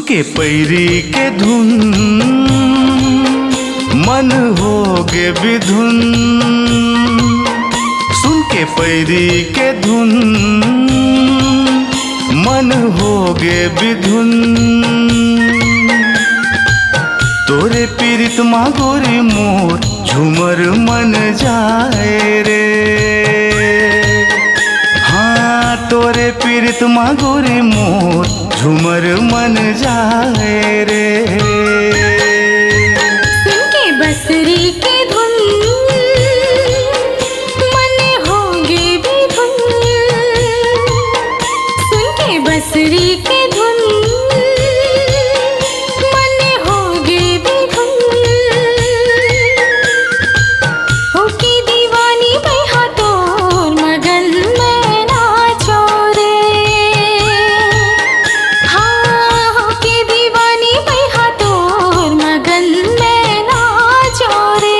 के पैरी के धुन मन होगे विधुन। सुन के पैरी के धुन मन होगे विधुन। तोरे पीरित माँ गोरी मोर झूमर मन जाए रे। हाँ तोरे पीरित माँ गोरी मोर झूमर मन जाए रे। सुन के बसरी के धुन मन होगे विधुन। सुन के बसरी के धुन मन होगे विधुन। होके दीवानी मैं हाथोर मगन मैं नाचो रे। हाँ होके दीवानी मैं हाथोर मगन मैं नाचो रे।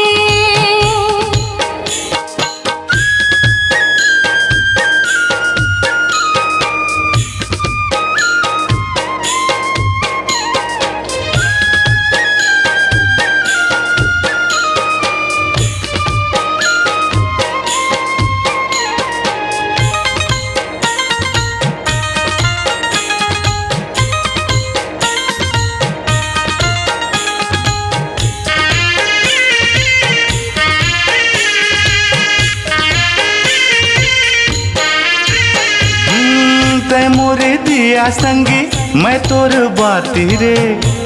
तै मोरे दिया संगी मैं तोर बाती रे।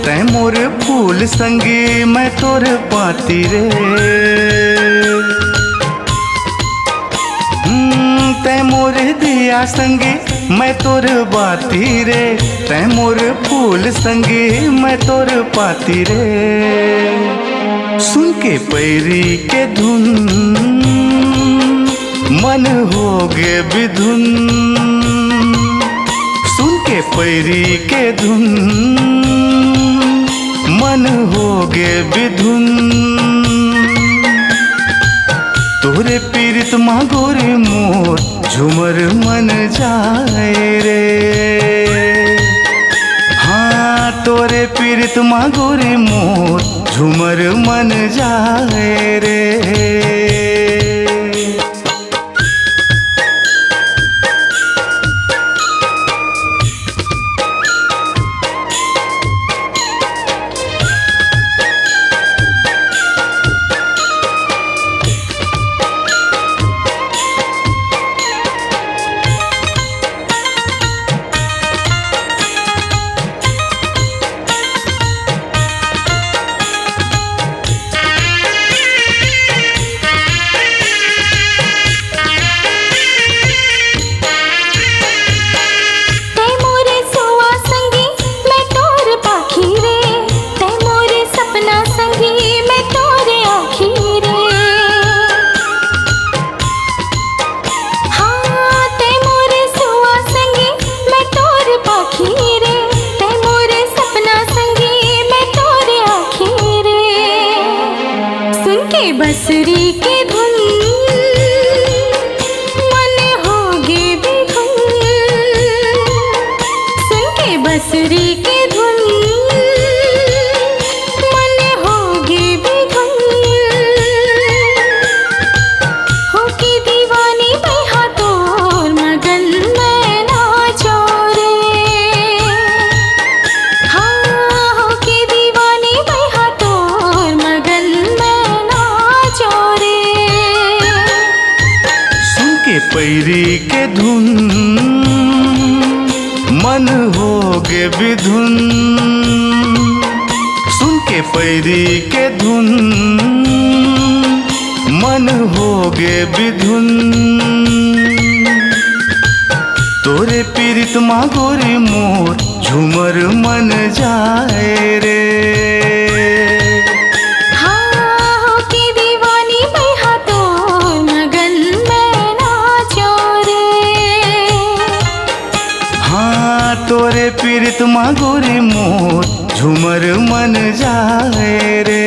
तै मोर फूल संगी मैं तोर बाती रे। तै मोरे दिया संगी मैं तोर बाती रे। तै मोर फूल संगी मैं तोर पाती रे। सुन के पैरी के धुन मन होगे विधुन। सुन के पैरी के धुन मन होगे विधुन। तोरे पीरित माँ गोरी मोर झूमर मन जाए रे। हाँ तोरे पीरित माँ गोरी मोर झूमर मन जाए रे। बसरी के धुन मन होगे विधुन। सुन के बसरी के धुन मन होगे विधुन। होके दीवानी मैं हाथोर मगन मैं नाचो रे। हाँ होके दीवानी मैं हाथोर मगन मैं नाचो रे। सुन के पैरी के धुन मन होगे विधुन। सुन के पैरी के धुन मन होगे विधुन। तोरे पीरित माँ गोरी मोर झूमर मन जाए रे। तोरे पीरित माँ गोरी मोर झूमर मन जाए रे।